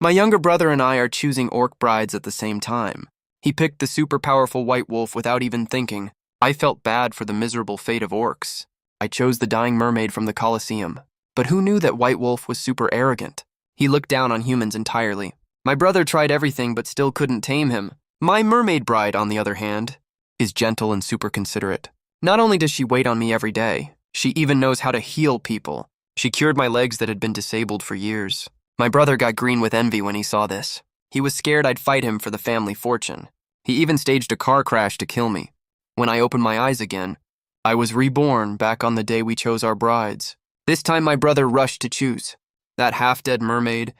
My younger brother and I are choosing orc brides at the same time. He picked the super powerful white wolf without even thinking. I felt bad for the miserable fate of orcs. I chose the dying mermaid from the Colosseum. But who knew that White Wolf was super arrogant? He looked down on humans entirely. My brother tried everything but still couldn't tame him. My mermaid bride, on the other hand, is gentle and super considerate. Not only does she wait on me every day, she even knows how to heal people. She cured my legs that had been disabled for years. My brother got green with envy when he saw this. He was scared I'd fight him for the family fortune. He even staged a car crash to kill me. When I opened my eyes again, I was reborn back on the day we chose our brides. This time my brother rushed to choose. That half-dead mermaid.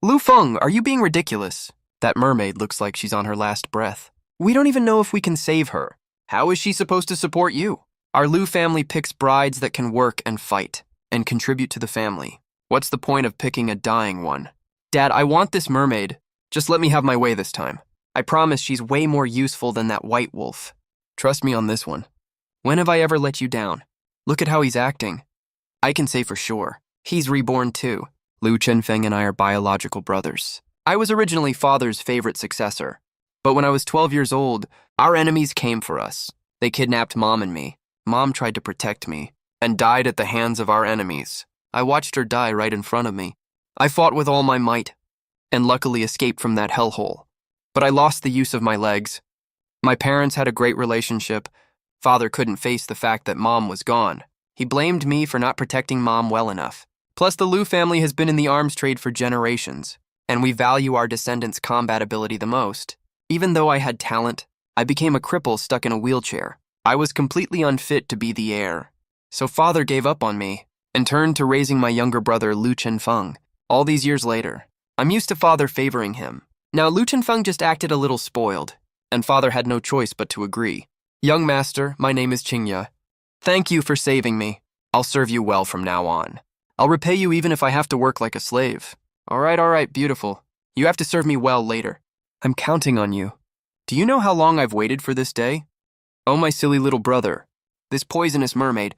Lu Feng, are you being ridiculous? That mermaid looks like she's on her last breath. We don't even know if we can save her. How is she supposed to support you? Our Lu family picks brides that can work and fight, and contribute to the family. What's the point of picking a dying one? Dad, I want this mermaid. Just let me have my way this time. I promise she's way more useful than that white wolf. Trust me on this one. When have I ever let you down? Look at how he's acting. I can say for sure, he's reborn too. Lu Chenfeng and I are biological brothers. I was originally father's favorite successor. But when I was 12 years old, our enemies came for us. They kidnapped Mom and me. Mom tried to protect me, and died at the hands of our enemies. I watched her die right in front of me. I fought with all my might, and luckily escaped from that hellhole. But I lost the use of my legs. My parents had a great relationship. Father couldn't face the fact that Mom was gone. He blamed me for not protecting Mom well enough. Plus, the Lu family has been in the arms trade for generations, and we value our descendants' combat ability the most. Even though I had talent, I became a cripple stuck in a wheelchair. I was completely unfit to be the heir. So Father gave up on me and turned to raising my younger brother, Lu Chenfeng. All these years later, I'm used to Father favoring him. Now, Lu Chenfeng just acted a little spoiled, and Father had no choice but to agree. Young master, my name is Qingya. Thank you for saving me. I'll serve you well from now on. I'll repay you even if I have to work like a slave. All right, beautiful. You have to serve me well later. I'm counting on you. Do you know how long I've waited for this day? Oh, my silly little brother. This poisonous mermaid.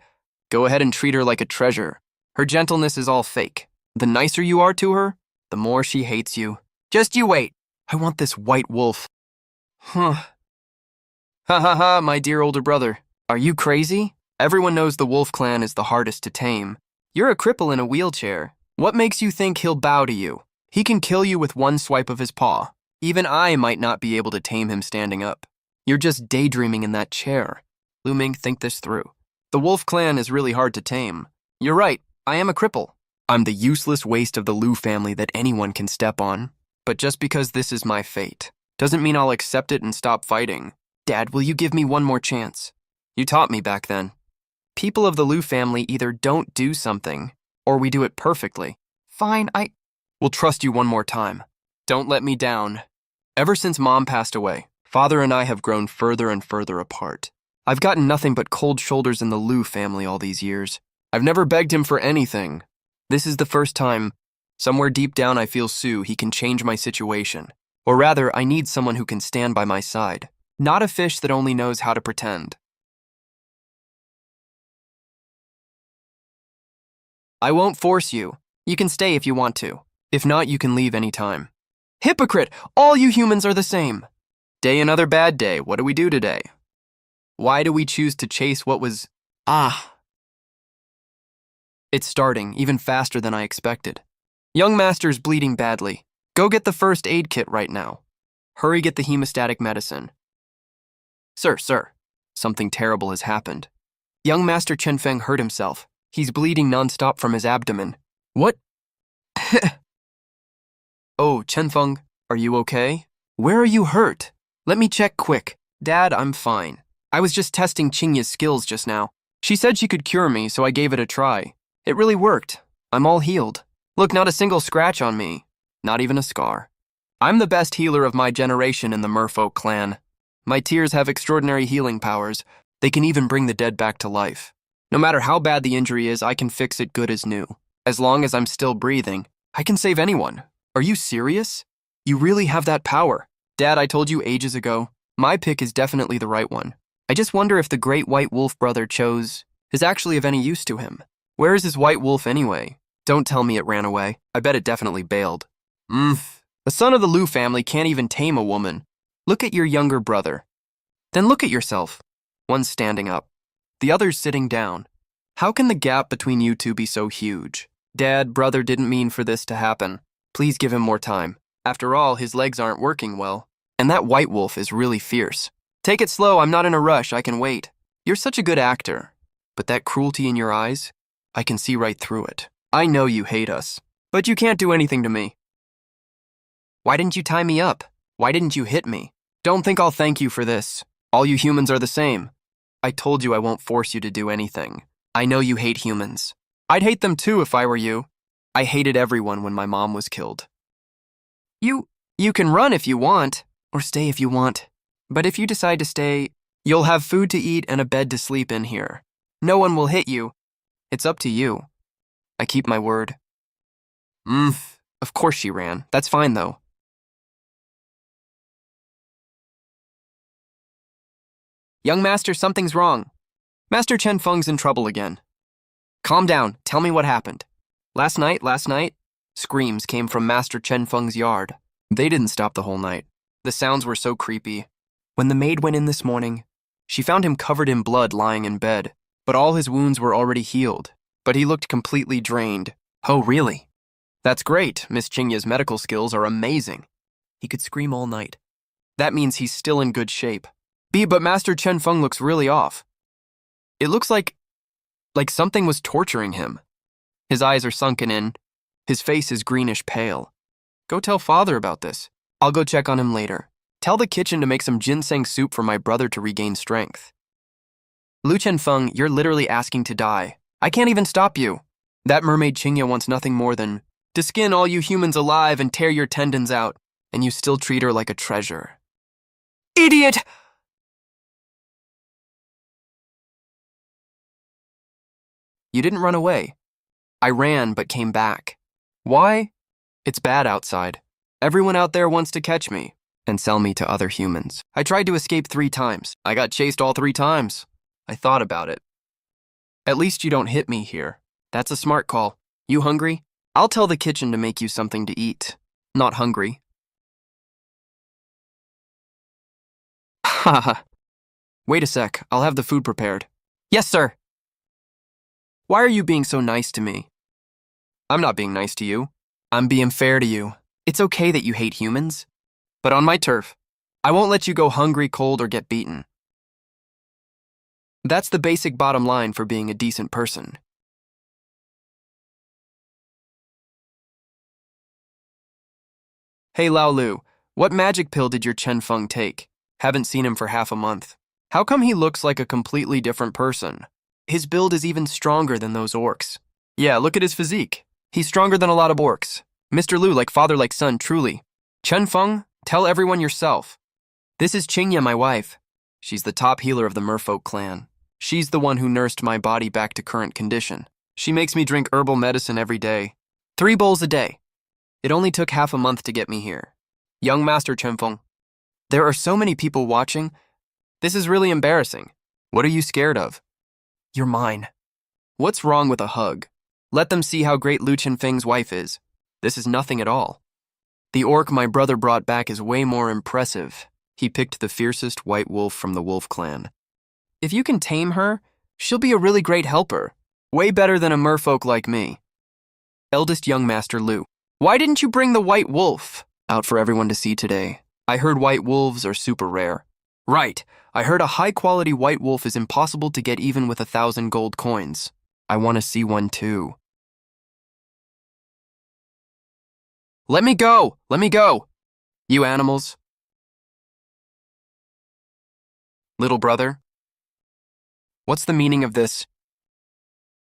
Go ahead and treat her like a treasure. Her gentleness is all fake. The nicer you are to her, the more she hates you. Just you wait. I want this white wolf. Huh. Ha, my dear older brother. Are you crazy? Everyone knows the wolf clan is the hardest to tame. You're a cripple in a wheelchair. What makes you think he'll bow to you? He can kill you with one swipe of his paw. Even I might not be able to tame him standing up. You're just daydreaming in that chair. Lu Ming, think this through. The wolf clan is really hard to tame. You're right, I am a cripple. I'm the useless waste of the Lu family that anyone can step on. But just because this is my fate, doesn't mean I'll accept it and stop fighting. Dad, will you give me one more chance? You taught me back then. People of the Lu family either don't do something, or we do it perfectly. Fine, I will trust you one more time. Don't let me down. Ever since Mom passed away, Father and I have grown further and further apart. I've gotten nothing but cold shoulders in the Lu family all these years. I've never begged him for anything. This is the first time, somewhere deep down I feel he can change my situation. Or rather, I need someone who can stand by my side. Not a fish that only knows how to pretend. I won't force you. You can stay if you want to. If not, you can leave any time. Hypocrite! All you humans are the same. Day another bad day. What do we do today? Why do we choose to chase what was... It's starting, even faster than I expected. Young master's bleeding badly. Go get the first aid kit right now. Hurry get the hemostatic medicine. Sir, something terrible has happened. Young Master Chenfeng hurt himself. He's bleeding nonstop from his abdomen. What? Oh, Chenfeng, are you okay? Where are you hurt? Let me check quick. Dad, I'm fine. I was just testing Qingya's skills just now. She said she could cure me, so I gave it a try. It really worked. I'm all healed. Look, not a single scratch on me. Not even a scar. I'm the best healer of my generation in the Merfolk clan. My tears have extraordinary healing powers. They can even bring the dead back to life. No matter how bad the injury is, I can fix it good as new. As long as I'm still breathing, I can save anyone. Are you serious? You really have that power. Dad, I told you ages ago, my pick is definitely the right one. I just wonder if the great white wolf brother chose is actually of any use to him. Where is his white wolf anyway? Don't tell me it ran away. I bet it definitely bailed. The son of the Liu family can't even tame a woman. Look at your younger brother. Then look at yourself. One's standing up. The other's sitting down. How can the gap between you two be so huge? Dad, brother didn't mean for this to happen. Please give him more time. After all, his legs aren't working well. And that white wolf is really fierce. Take it slow, I'm not in a rush, I can wait. You're such a good actor. But that cruelty in your eyes, I can see right through it. I know you hate us, but you can't do anything to me. Why didn't you tie me up? Why didn't you hit me? Don't think I'll thank you for this. All you humans are the same. I told you I won't force you to do anything. I know you hate humans. I'd hate them too if I were you. I hated everyone when my mom was killed. You can run if you want, or stay if you want. But if you decide to stay, you'll have food to eat and a bed to sleep in here. No one will hit you. It's up to you. I keep my word. Of course she ran. That's fine, though. Young master, something's wrong. Master Chen Feng's in trouble again. Calm down. Tell me what happened. Last night, screams came from Master Chen Feng's yard. They didn't stop the whole night. The sounds were so creepy. When the maid went in this morning, she found him covered in blood lying in bed, but all his wounds were already healed. But he looked completely drained. Oh, really? That's great. Miss Qingya's medical skills are amazing. He could scream all night. That means he's still in good shape. But Master Chen Feng looks really off. It looks like something was torturing him. His eyes are sunken in. His face is greenish pale. Go tell father about this. I'll go check on him later. Tell the kitchen to make some ginseng soup for my brother to regain strength. Liu Chenfeng, you're literally asking to die. I can't even stop you. That mermaid Qingya wants nothing more than to skin all you humans alive and tear your tendons out, and you still treat her like a treasure. Idiot! You didn't run away. I ran but came back. Why? It's bad outside. Everyone out there wants to catch me and sell me to other humans. I tried to escape 3 times. I got chased all 3 times. I thought about it. At least you don't hit me here. That's a smart call. You hungry? I'll tell the kitchen to make you something to eat. Not hungry. Haha. Wait a sec. I'll have the food prepared. Yes, sir. Why are you being so nice to me? I'm not being nice to you. I'm being fair to you. It's okay that you hate humans, but on my turf, I won't let you go hungry, cold, or get beaten. That's the basic bottom line for being a decent person. Hey Lao Lu, what magic pill did your Chen Feng take? Haven't seen him for half a month. How come he looks like a completely different person? His build is even stronger than those orcs. Yeah, look at his physique. He's stronger than a lot of orcs. Mr. Liu, like father, like son, truly. Chen Feng, tell everyone yourself. This is Qingya, my wife. She's the top healer of the merfolk clan. She's the one who nursed my body back to current condition. She makes me drink herbal medicine every day. 3 bowls a day. It only took half a month to get me here. Young Master Chen Feng, there are so many people watching. This is really embarrassing. What are you scared of? You're mine. What's wrong with a hug? Let them see how great Liu Chenfeng's wife is. This is nothing at all. The orc my brother brought back is way more impressive. He picked the fiercest white wolf from the wolf clan. If you can tame her, she'll be a really great helper. Way better than a merfolk like me. Eldest young Master Liu, why didn't you bring the white wolf out for everyone to see today? I heard white wolves are super rare. Right, I heard a high-quality white wolf is impossible to get even with 1,000 gold coins. I want to see one too. Let me go! Let me go! You animals. Little brother, what's the meaning of this?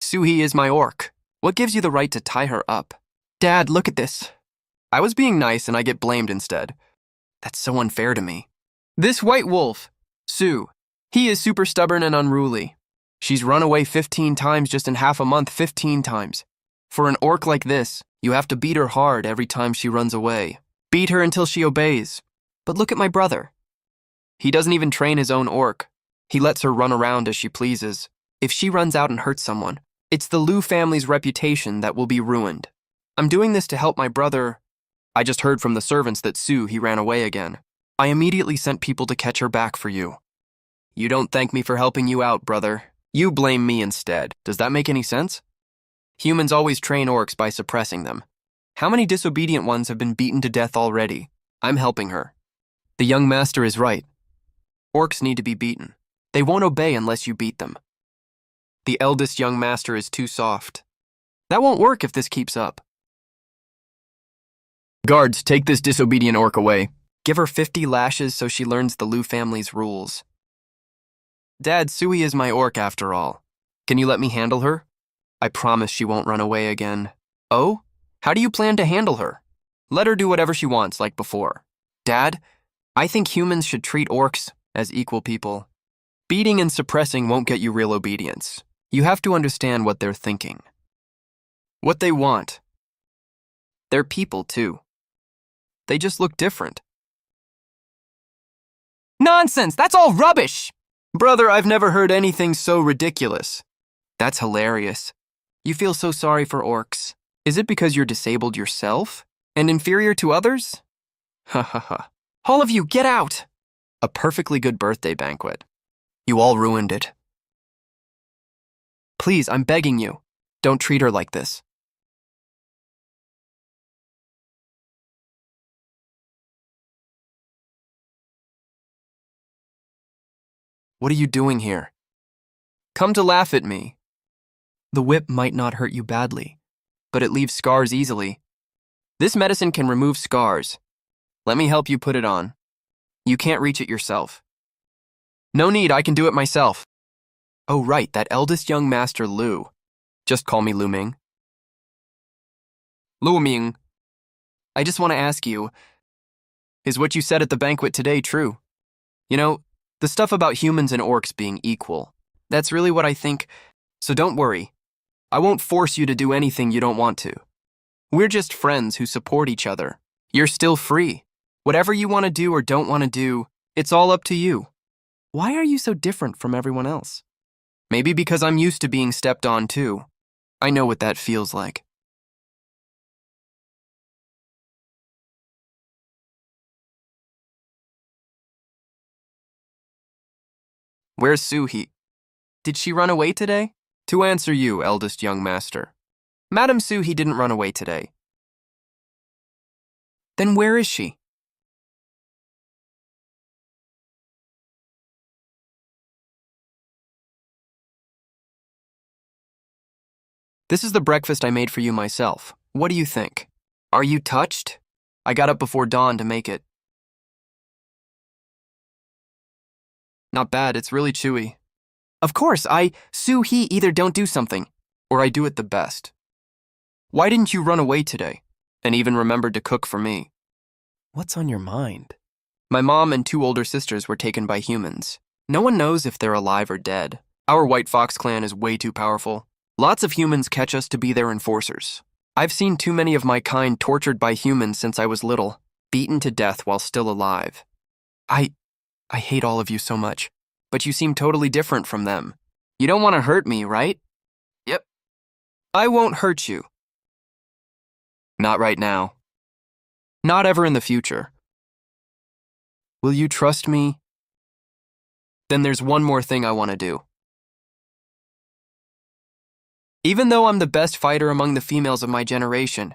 Suhi is my orc. What gives you the right to tie her up? Dad, look at this. I was being nice and I get blamed instead. That's so unfair to me. This white wolf, Su, he is super stubborn and unruly. She's run away 15 times just in half a month, 15 times. For an orc like this, you have to beat her hard every time she runs away. Beat her until she obeys. But look at my brother. He doesn't even train his own orc. He lets her run around as she pleases. If she runs out and hurts someone, it's the Liu family's reputation that will be ruined. I'm doing this to help my brother I just heard from the servants that he ran away again. I immediately sent people to catch her back for you. You don't thank me for helping you out, brother. You blame me instead. Does that make any sense? Humans always train orcs by suppressing them. How many disobedient ones have been beaten to death already? I'm helping her. The young master is right. Orcs need to be beaten. They won't obey unless you beat them. The eldest young master is too soft. That won't work if this keeps up. Guards, take this disobedient orc away. Give her 50 lashes so she learns the Lu family's rules. Dad, Sui is my orc after all. Can you let me handle her? I promise she won't run away again. Oh? How do you plan to handle her? Let her do whatever she wants, like before. Dad, I think humans should treat orcs as equal people. Beating and suppressing won't get you real obedience. You have to understand what they're thinking. What they want. They're people, too. They just look different. Nonsense! That's all rubbish! Brother, I've never heard anything so ridiculous. That's hilarious. You feel so sorry for orcs. Is it because you're disabled yourself? And inferior to others? Ha ha ha. All of you, get out! A perfectly good birthday banquet. You all ruined it. Please, I'm begging you. Don't treat her like this. What are you doing here? Come to laugh at me. The whip might not hurt you badly, but it leaves scars easily. This medicine can remove scars. Let me help you put it on. You can't reach it yourself. No need, I can do it myself. Oh right, that eldest young master Lu. Just call me Lu Ming. Lu Ming. I just want to ask you, is what you said at the banquet today true? You know, the stuff about humans and orcs being equal. That's really what I think, so don't worry. I won't force you to do anything you don't want to. We're just friends who support each other. You're still free. Whatever you want to do or don't want to do, it's all up to you. Why are you so different from everyone else? Maybe because I'm used to being stepped on too. I know what that feels like. Where's Suhi? Did she run away today? To answer you, eldest young master. Madam Suhi didn't run away today. Then where is she? This is the breakfast I made for you myself. What do you think? Are you touched? I got up before dawn to make it. Not bad, it's really chewy. Of course, Suhi either don't do something, or I do it the best. Why didn't you run away today, and even remembered to cook for me? What's on your mind? My mom and 2 older sisters were taken by humans. No one knows if they're alive or dead. Our White Fox clan is way too powerful. Lots of humans catch us to be their enforcers. I've seen too many of my kind tortured by humans since I was little, beaten to death while still alive. I hate all of you so much, but you seem totally different from them. You don't want to hurt me, right? Yep. I won't hurt you. Not right now. Not ever in the future. Will you trust me? Then there's one more thing I want to do. Even though I'm the best fighter among the females of my generation,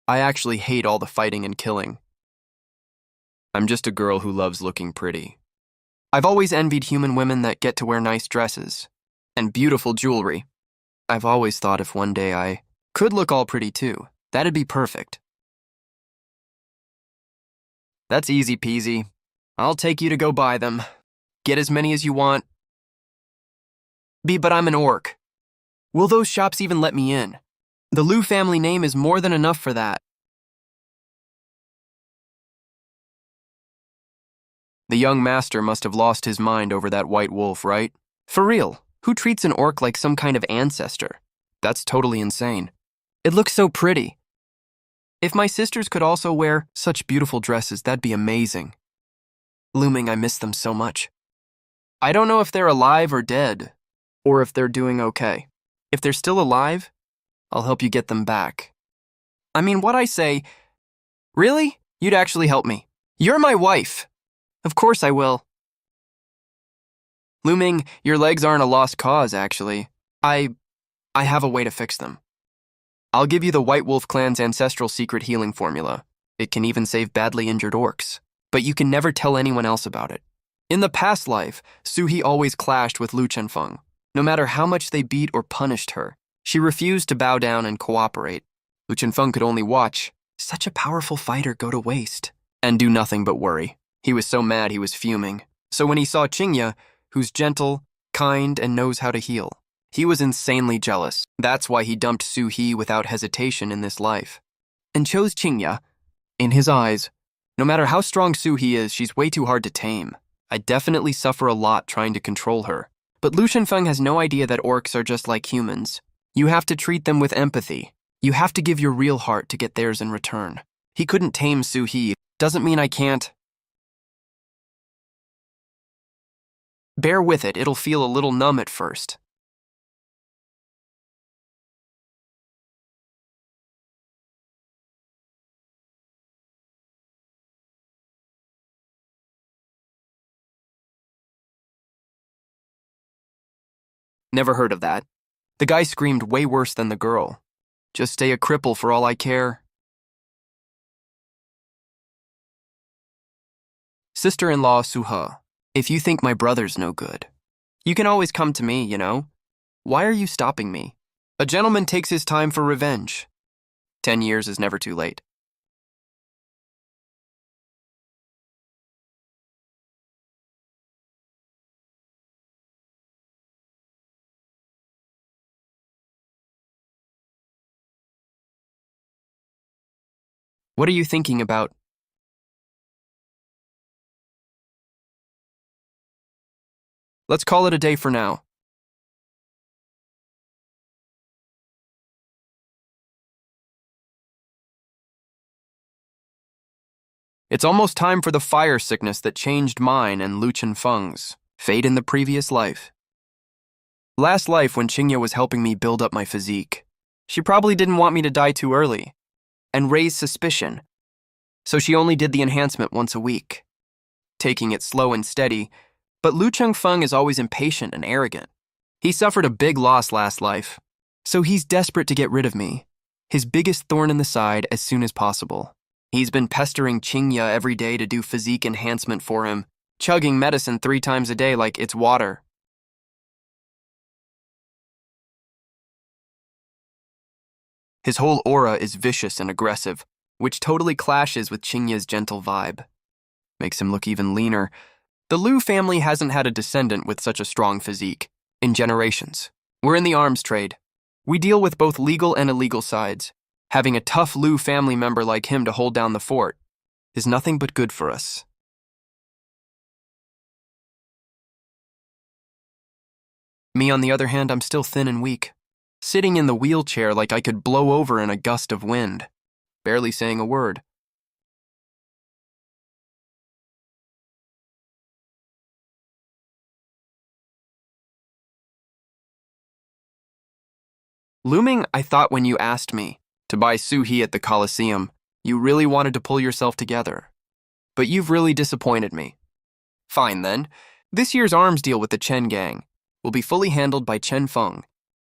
I actually hate all the fighting and killing. I'm just a girl who loves looking pretty. I've always envied human women that get to wear nice dresses and beautiful jewelry. I've always thought if one day I could look all pretty too, that'd be perfect. That's easy peasy. I'll take you to go buy them. Get as many as you want. But I'm an orc. Will those shops even let me in? The Lu family name is more than enough for that. The young master must have lost his mind over that white wolf, right? For real, who treats an orc like some kind of ancestor? That's totally insane. It looks so pretty. If my sisters could also wear such beautiful dresses, that'd be amazing. Lu Ming, I miss them so much. I don't know if they're alive or dead, or if they're doing okay. If they're still alive, I'll help you get them back. I mean, what I say, Really? You'd actually help me. You're my wife. Of course I will. Ming, your legs aren't a lost cause, actually. I have a way to fix them. I'll give you the White Wolf clan's ancestral secret healing formula. It can even save badly injured orcs, but you can never tell anyone else about it. In the past life, Suhi always clashed with Lu Chenfeng. No matter how much they beat or punished her, she refused to bow down and cooperate. Lu Chenfeng could only watch such a powerful fighter go to waste and do nothing but worry. He was so mad he was fuming. So when he saw Qingya, who's gentle, kind, and knows how to heal, he was insanely jealous. That's why he dumped Suhi without hesitation in this life and chose Qingya. In his eyes, no matter how strong Suhi is, she's way too hard to tame. I definitely suffer a lot trying to control her. But Lu Shenfeng has no idea that orcs are just like humans. You have to treat them with empathy. You have to give your real heart to get theirs in return. He couldn't tame Suhi. Doesn't mean I can't. Bear with it, it'll feel a little numb at first. Never heard of that. The guy screamed way worse than the girl. Just stay a cripple for all I care. Sister-in-law Suha, if you think my brother's no good, you can always come to me, you know? Why are you stopping me? A gentleman takes his time for revenge. 10 years is never too late. What are you thinking about? Let's call it a day for now. It's almost time for the fire sickness that changed mine and Lu Chenfeng's fate in the previous life. Last life when Qingya was helping me build up my physique. She probably didn't want me to die too early and raise suspicion, so she only did the enhancement once a week, taking it slow and steady. But Lu Chenfeng is always impatient and arrogant. He suffered a big loss last life, so he's desperate to get rid of me, his biggest thorn in the side, as soon as possible. He's been pestering Qingya every day to do physique enhancement for him, chugging medicine 3 times a day like it's water. His whole aura is vicious and aggressive, which totally clashes with Qingya's gentle vibe. Makes him look even leaner. The Lu family hasn't had a descendant with such a strong physique in generations. We're in the arms trade. We deal with both legal and illegal sides. Having a tough Lu family member like him to hold down the fort is nothing but good for us. Me, on the other hand, I'm still thin and weak, sitting in the wheelchair like I could blow over in a gust of wind, barely saying a word. Ming, I thought when you asked me to buy Suhi at the Colosseum, you really wanted to pull yourself together. But you've really disappointed me. Fine then, this year's arms deal with the Chen gang will be fully handled by Chen Feng.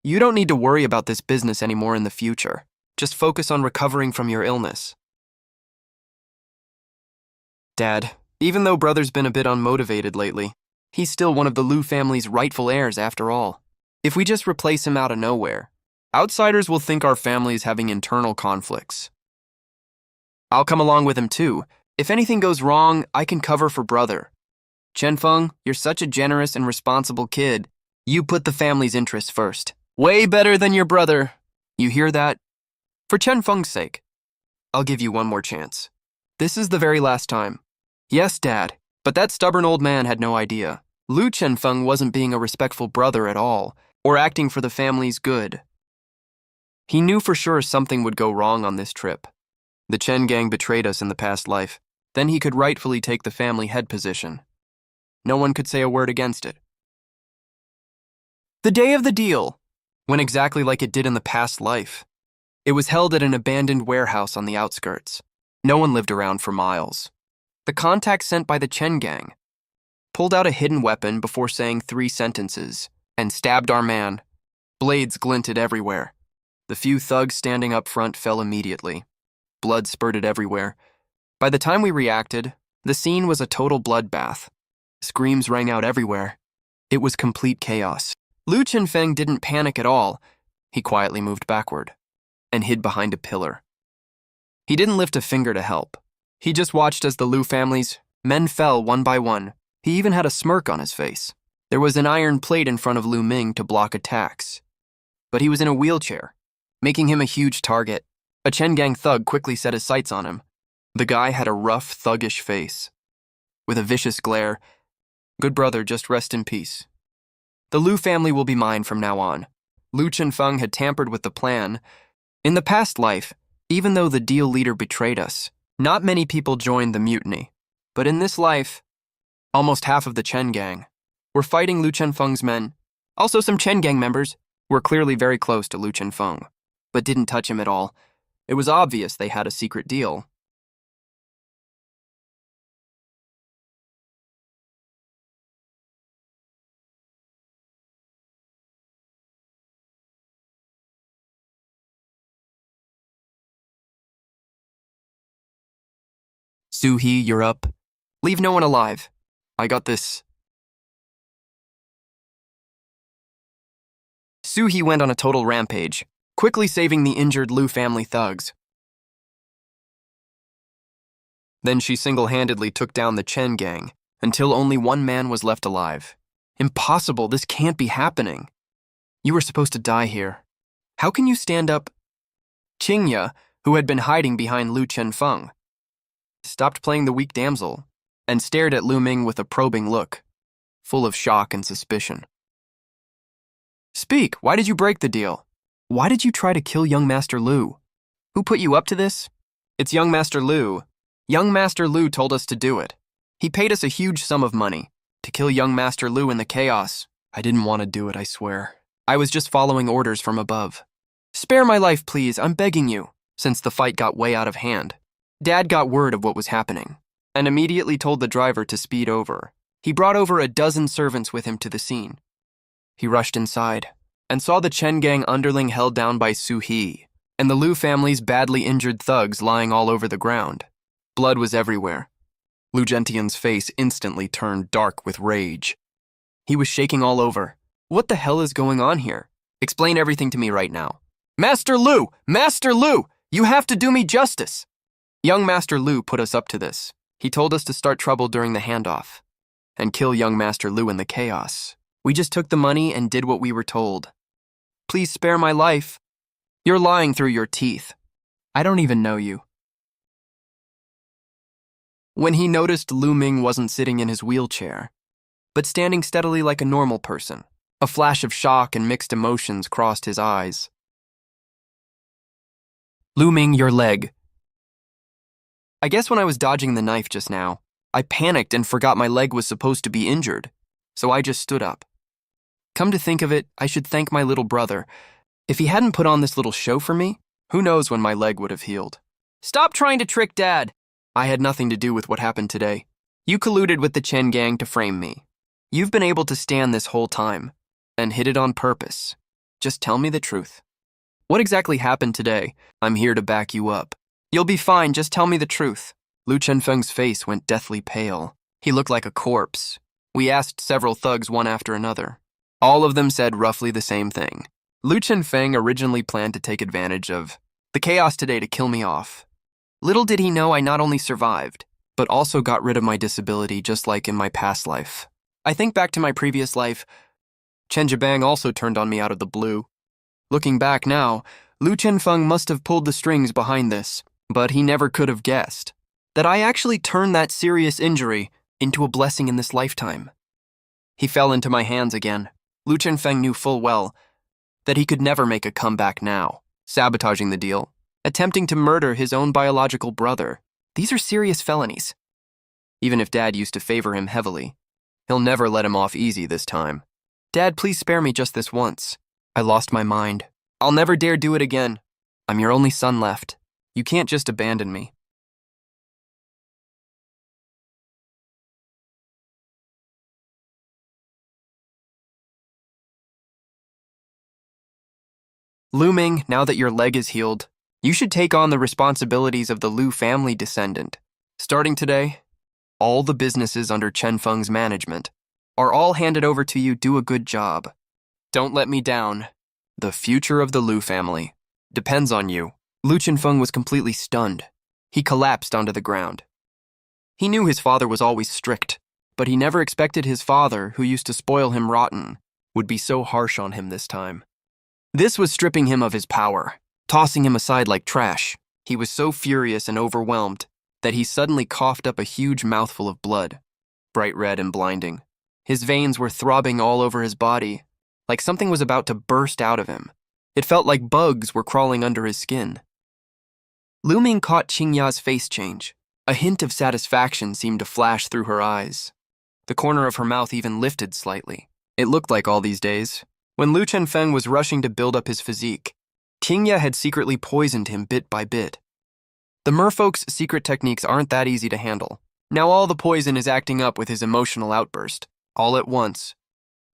You don't need to worry about this business anymore in the future. Just focus on recovering from your illness. Dad, even though Brother's been a bit unmotivated lately, he's still one of the Lu family's rightful heirs after all. If we just replace him out of nowhere, outsiders will think our family is having internal conflicts. I'll come along with him too. If anything goes wrong, I can cover for Brother. Chen Feng, you're such a generous and responsible kid. You put the family's interests first. Way better than your brother. You hear that? For Chen Feng's sake, I'll give you one more chance. This is the very last time. Yes, Dad, but that stubborn old man had no idea. Lu Chenfeng wasn't being a respectful brother at all, or acting for the family's good. He knew for sure something would go wrong on this trip. The Chen gang betrayed us in the past life. Then he could rightfully take the family head position. No one could say a word against it. The day of the deal went exactly like it did in the past life. It was held at an abandoned warehouse on the outskirts. No one lived around for miles. The contact sent by the Chen gang pulled out a hidden weapon before saying 3 sentences and stabbed our man. Blades glinted everywhere. The few thugs standing up front fell immediately. Blood spurted everywhere. By the time we reacted, the scene was a total bloodbath. Screams rang out everywhere. It was complete chaos. Lu Chenfeng didn't panic at all. He quietly moved backward and hid behind a pillar. He didn't lift a finger to help. He just watched as the Lu family's men fell one by one. He even had a smirk on his face. There was an iron plate in front of Lu Ming to block attacks. But he was in a wheelchair, making him a huge target. A Chen gang thug quickly set his sights on him. The guy had a rough, thuggish face. With a vicious glare, "Good brother, just rest in peace. The Lu family will be mine from now on." Lu Chenfeng had tampered with the plan. In the past life, even though the deal leader betrayed us, not many people joined the mutiny. But in this life, almost half of the Chen gang were fighting Lu Chenfeng's men. Also, some Chen gang members were clearly very close to Lu Chenfeng, but didn't touch him at all. It was obvious they had a secret deal. Su-hee, you're up. Leave no one alive. I got this. Su-hee went on a total rampage, quickly saving the injured Lu family thugs. Then she single-handedly took down the Chen gang, until only one man was left alive. Impossible, this can't be happening. You were supposed to die here. How can you stand up? Qingya, who had been hiding behind Lu Chenfeng, stopped playing the weak damsel and stared at Lu Ming with a probing look, full of shock and suspicion. Speak, why did you break the deal? Why did you try to kill young Master Lu? Who put you up to this? It's young Master Lu. Young Master Lu told us to do it. He paid us a huge sum of money to kill young Master Lu in the chaos. I didn't want to do it, I swear. I was just following orders from above. Spare my life, please, I'm begging you, since the fight got way out of hand. Dad got word of what was happening and immediately told the driver to speed over. He brought over a dozen servants with him to the scene. He rushed inside and saw the Chen gang underling held down by Su-hee and the Lu family's badly injured thugs lying all over the ground. Blood was everywhere. Lu Gentian's face instantly turned dark with rage. He was shaking all over. What the hell is going on here? Explain everything to me right now. Master Lu! Master Lu! You have to do me justice! Young Master Lu put us up to this. He told us to start trouble during the handoff and kill young Master Lu in the chaos. We just took the money and did what we were told. Please spare my life. You're lying through your teeth. I don't even know you. When he noticed Lu Ming wasn't sitting in his wheelchair, but standing steadily like a normal person, a flash of shock and mixed emotions crossed his eyes. Lu Ming, your leg. I guess when I was dodging the knife just now, I panicked and forgot my leg was supposed to be injured, so I just stood up. Come to think of it, I should thank my little brother. If he hadn't put on this little show for me, who knows when my leg would have healed. Stop trying to trick Dad! I had nothing to do with what happened today. You colluded with the Chen gang to frame me. You've been able to stand this whole time, and hid it on purpose. Just tell me the truth. What exactly happened today? I'm here to back you up. You'll be fine, just tell me the truth. Lu Chenfeng's face went deathly pale. He looked like a corpse. We asked several thugs one after another. All of them said roughly the same thing. Lu Chenfeng originally planned to take advantage of the chaos today to kill me off. Little did he know I not only survived, but also got rid of my disability just like in my past life. I think back to my previous life. Chen Jibang also turned on me out of the blue. Looking back now, Lu Chenfeng must have pulled the strings behind this, but he never could have guessed that I actually turned that serious injury into a blessing in this lifetime. He fell into my hands again. Lu Chenfeng knew full well that he could never make a comeback now, sabotaging the deal, attempting to murder his own biological brother. These are serious felonies. Even if Dad used to favor him heavily, he'll never let him off easy this time. Dad, please spare me just this once. I lost my mind. I'll never dare do it again. I'm your only son left. You can't just abandon me. Lu Ming, now that your leg is healed, you should take on the responsibilities of the Lu family descendant. Starting today, all the businesses under Chen Feng's management are all handed over to you. Do a good job. Don't let me down. The future of the Lu family depends on you. Lu Chenfeng was completely stunned. He collapsed onto the ground. He knew his father was always strict, but he never expected his father, who used to spoil him rotten, would be so harsh on him this time. This was stripping him of his power, tossing him aside like trash. He was so furious and overwhelmed that he suddenly coughed up a huge mouthful of blood, bright red and blinding. His veins were throbbing all over his body, like something was about to burst out of him. It felt like bugs were crawling under his skin. Lu Ming caught Qingya's face change. A hint of satisfaction seemed to flash through her eyes. The corner of her mouth even lifted slightly. It looked like all these days, when Lu Chenfeng was rushing to build up his physique, Qingya had secretly poisoned him bit by bit. The merfolk's secret techniques aren't that easy to handle. Now all the poison is acting up with his emotional outburst, all at once.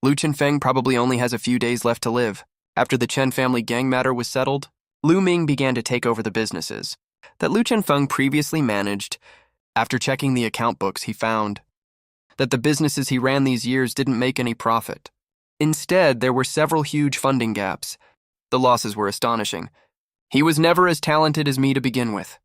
Lu Chenfeng probably only has a few days left to live. After the Chen family gang matter was settled, Lu Ming began to take over the businesses that Lu Chenfeng previously managed. After checking the account books, he found that the businesses he ran these years didn't make any profit. Instead, there were several huge funding gaps. The losses were astonishing. He was never as talented as me to begin with,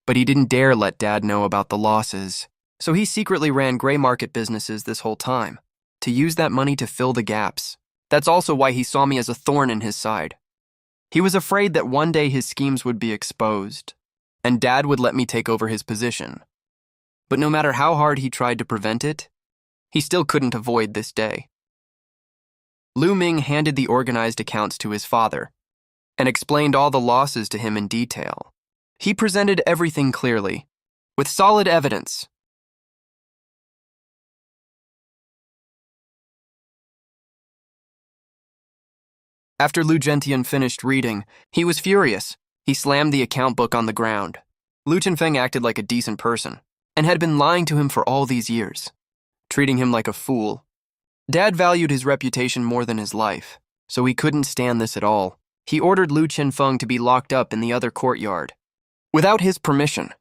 but he didn't dare let Dad know about the losses. So he secretly ran gray market businesses this whole time, to use that money to fill the gaps. That's also why he saw me as a thorn in his side. He was afraid that one day his schemes would be exposed, and Dad would let me take over his position. But no matter how hard he tried to prevent it, he still couldn't avoid this day. Lu Ming handed the organized accounts to his father and explained all the losses to him in detail. He presented everything clearly, with solid evidence. After Lu Gentian finished reading, he was furious. He slammed the account book on the ground. Lu Chenfeng acted like a decent person and had been lying to him for all these years, treating him like a fool. Dad valued his reputation more than his life, so he couldn't stand this at all. He ordered Lu Chenfeng to be locked up in the other courtyard, without his permission.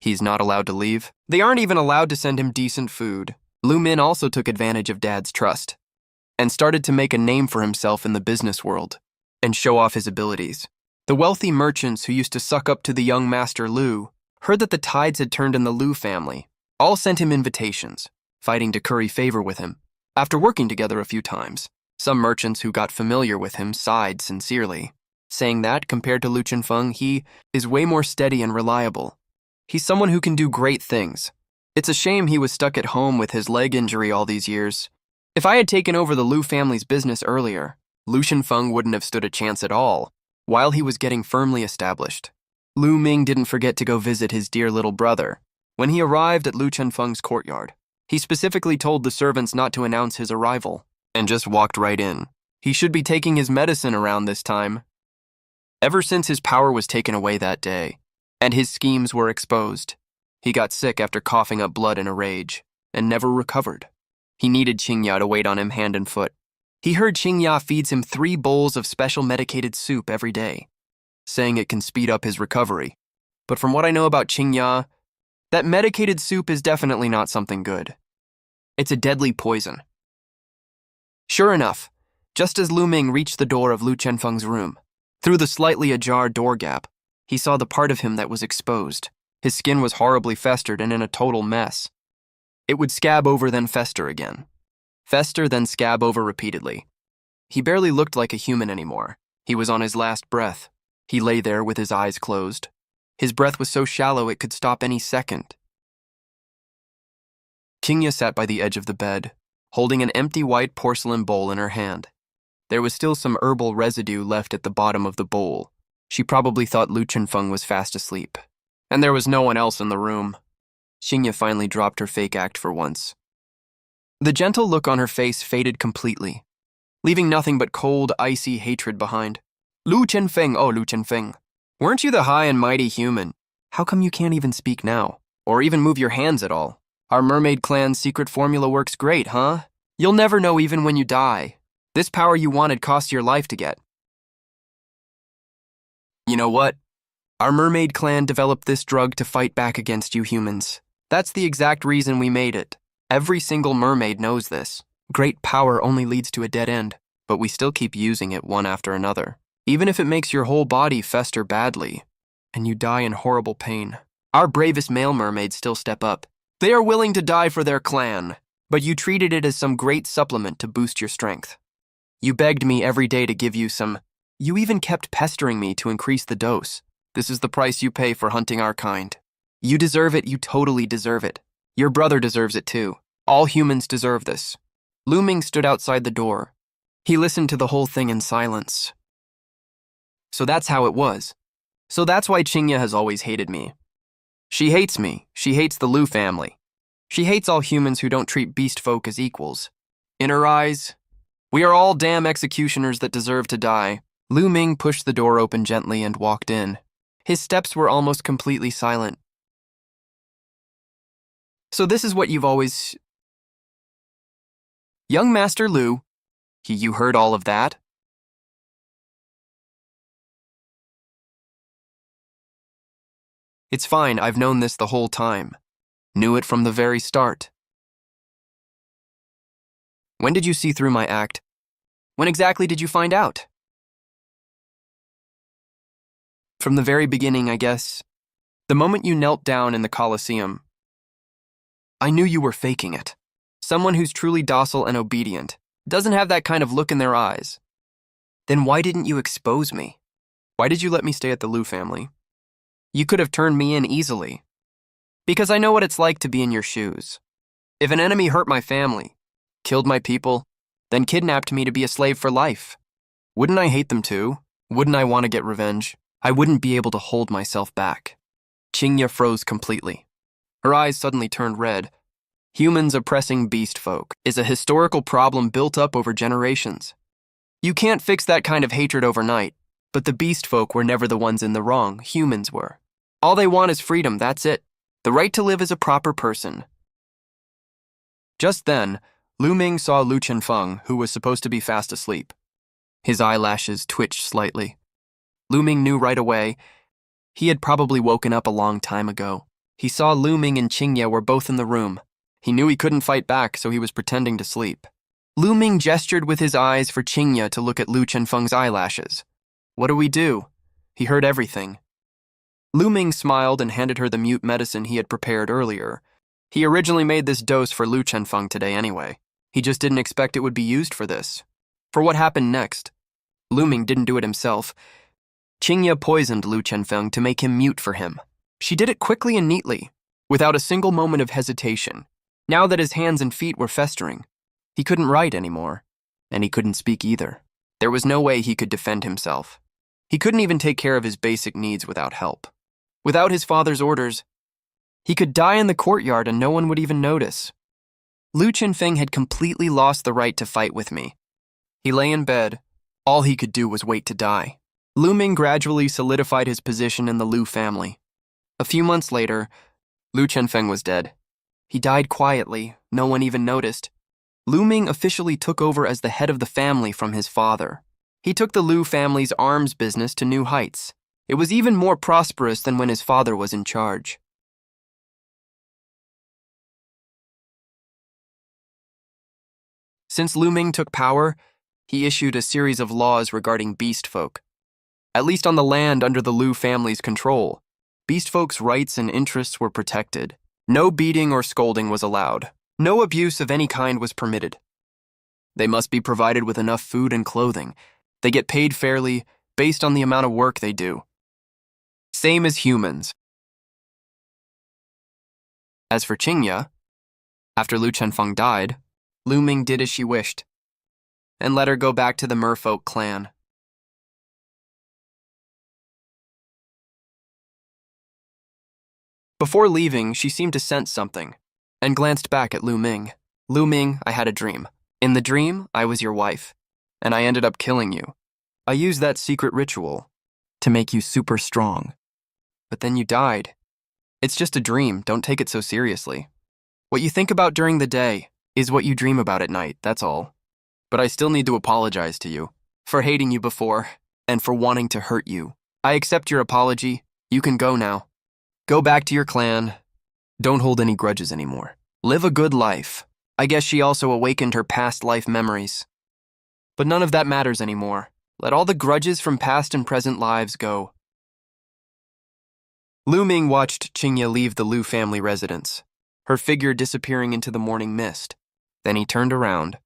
He's not allowed to leave. They aren't even allowed to send him decent food. Lu Min also took advantage of Dad's trust and started to make a name for himself in the business world and show off his abilities. The wealthy merchants who used to suck up to the young master Lu heard that the tides had turned in the Lu family. All sent him invitations, fighting to curry favor with him. After working together a few times, some merchants who got familiar with him sighed sincerely, saying that, compared to Lu Chenfeng, he is way more steady and reliable. He's someone who can do great things. It's a shame he was stuck at home with his leg injury all these years. If I had taken over the Lu family's business earlier, Lu Chenfeng wouldn't have stood a chance at all, while he was getting firmly established. Lu Ming didn't forget to go visit his dear little brother. When he arrived at Lu Chenfeng's courtyard, he specifically told the servants not to announce his arrival, and just walked right in. He should be taking his medicine around this time. Ever since his power was taken away that day, and his schemes were exposed, he got sick after coughing up blood in a rage, and never recovered. He needed Qingya to wait on him hand and foot. He heard Qingya feeds him 3 bowls of special medicated soup every day, saying it can speed up his recovery. But from what I know about Qingya, that medicated soup is definitely not something good. It's a deadly poison. Sure enough, just as Lu Ming reached the door of Lu Chenfeng's room, through the slightly ajar door gap, he saw the part of him that was exposed. His skin was horribly festered and in a total mess. It would scab over, then fester again. Fester, then scab over repeatedly. He barely looked like a human anymore. He was on his last breath. He lay there with his eyes closed. His breath was so shallow it could stop any second. Qingya sat by the edge of the bed, holding an empty white porcelain bowl in her hand. There was still some herbal residue left at the bottom of the bowl. She probably thought Lu Chenfeng was fast asleep, and there was no one else in the room. Qingya finally dropped her fake act for once. The gentle look on her face faded completely, leaving nothing but cold, icy hatred behind. Lu Chenfeng, oh Lu Chenfeng, weren't you the high and mighty human? How come you can't even speak now, or even move your hands at all? Our mermaid clan's secret formula works great, huh? You'll never know even when you die. This power you wanted cost your life to get. You know what? Our mermaid clan developed this drug to fight back against you humans. That's the exact reason we made it. Every single mermaid knows this. Great power only leads to a dead end, but we still keep using it one after another. Even if it makes your whole body fester badly, and you die in horrible pain. Our bravest male mermaids still step up. They are willing to die for their clan, but you treated it as some great supplement to boost your strength. You begged me every day to give you some. You even kept pestering me to increase the dose. This is the price you pay for hunting our kind. You deserve it, you totally deserve it. Your brother deserves it too. All humans deserve this. Ming stood outside the door. He listened to the whole thing in silence. So that's how it was. So that's why Qingya has always hated me. She hates me. She hates the Lu family. She hates all humans who don't treat beast folk as equals. In her eyes, we are all damn executioners that deserve to die. Ming pushed the door open gently and walked in. His steps were almost completely silent. So this is what you've always... Young Master Lu, you heard all of that? It's fine, I've known this the whole time. Knew it from the very start. When did you see through my act? When exactly did you find out? From the very beginning, I guess. The moment you knelt down in the Colosseum. I knew you were faking it. Someone who's truly docile and obedient doesn't have that kind of look in their eyes. Then why didn't you expose me? Why did you let me stay at the Lu family? You could have turned me in easily. Because I know what it's like to be in your shoes. If an enemy hurt my family, killed my people, then kidnapped me to be a slave for life, wouldn't I hate them too? Wouldn't I want to get revenge? I wouldn't be able to hold myself back. Qingya froze completely. Her eyes suddenly turned red. Humans oppressing beast folk is a historical problem built up over generations. You can't fix that kind of hatred overnight, but the beast folk were never the ones in the wrong, humans were. All they want is freedom, that's it. The right to live as a proper person. Just then, Ming saw Lu Chenfeng, who was supposed to be fast asleep. His eyelashes twitched slightly. Ming knew right away. He had probably woken up a long time ago. He saw Ming and Qingya were both in the room. He knew he couldn't fight back, so he was pretending to sleep. Ming gestured with his eyes for Qingya to look at Lu Chenfeng's eyelashes. What do we do? He heard everything. Ming smiled and handed her the mute medicine he had prepared earlier. He originally made this dose for Lu Chenfeng today anyway. He just didn't expect it would be used for this. For what happened next? Ming didn't do it himself. Qingya poisoned Lu Chenfeng to make him mute for him. She did it quickly and neatly, without a single moment of hesitation. Now that his hands and feet were festering, he couldn't write anymore, and he couldn't speak either. There was no way he could defend himself. He couldn't even take care of his basic needs without help. Without his father's orders, he could die in the courtyard and no one would even notice. Lu Chenfeng had completely lost the right to fight with me. He lay in bed. All he could do was wait to die. Ming gradually solidified his position in the Lu family. A few months later, Lu Chenfeng was dead. He died quietly, no one even noticed. Ming officially took over as the head of the family from his father. He took the Lu family's arms business to new heights. It was even more prosperous than when his father was in charge. Since Ming took power, he issued a series of laws regarding beast folk. At least on the land under the Lu family's control, beast folks' rights and interests were protected. No beating or scolding was allowed. No abuse of any kind was permitted. They must be provided with enough food and clothing. They get paid fairly based on the amount of work they do. Same as humans. As for Qingya, after Lu Chenfeng died, Ming did as she wished and let her go back to the merfolk clan. Before leaving, she seemed to sense something and glanced back at Ming. Ming, I had a dream. In the dream, I was your wife, and I ended up killing you. I used that secret ritual to make you super strong. But then you died. It's just a dream, don't take it so seriously. What you think about during the day is what you dream about at night, that's all. But I still need to apologize to you for hating you before and for wanting to hurt you. I accept your apology. You can go now. Go back to your clan. Don't hold any grudges anymore. Live a good life. I guess she also awakened her past life memories. But none of that matters anymore. Let all the grudges from past and present lives go. Ming watched Qingye leave the Lu family residence, her figure disappearing into the morning mist. Then he turned around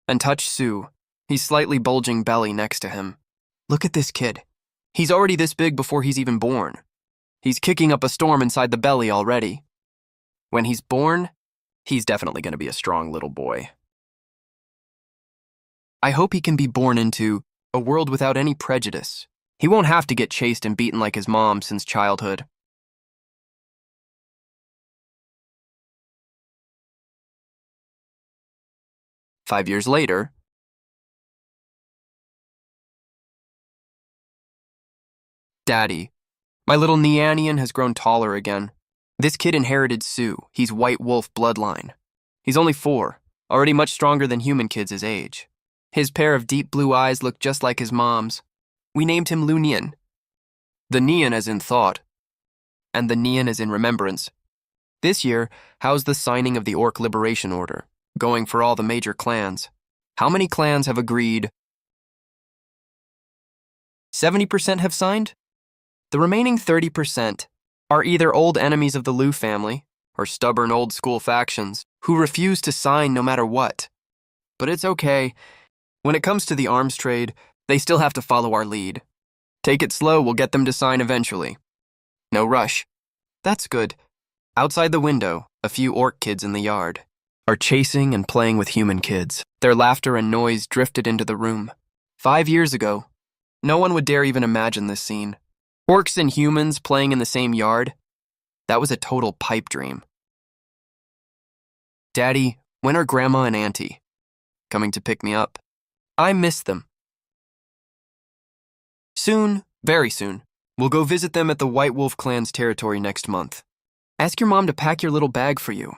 and touched Su, his slightly bulging belly next to him. Look at this kid. He's already this big before he's even born. He's kicking up a storm inside the belly already. When he's born, he's definitely going to be a strong little boy. I hope he can be born into a world without any prejudice. He won't have to get chased and beaten like his mom since childhood. Five years later, Daddy, my little Nianian has grown taller again. This kid inherited Su. He's white wolf bloodline. He's only 4, already much stronger than human kids his age. His pair of deep blue eyes look just like his mom's. We named him Lu Nian. The Nian as in thought, and the Nian as in remembrance. This year, how's the signing of the Orc Liberation Order going for all the major clans? How many clans have agreed? 70% have signed? The remaining 30% are either old enemies of the Lu family or stubborn old-school factions who refuse to sign no matter what. But it's okay. When it comes to the arms trade, they still have to follow our lead. Take it slow, we'll get them to sign eventually. No rush. That's good. Outside the window, a few orc kids in the yard are chasing and playing with human kids. Their laughter and noise drifted into the room. 5 years ago, no one would dare even imagine this scene. Orcs and humans playing in the same yard? That was a total pipe dream. Daddy, when are Grandma and Auntie coming to pick me up? I miss them. Soon, very soon, we'll go visit them at the White Wolf clan's territory next month. Ask your mom to pack your little bag for you.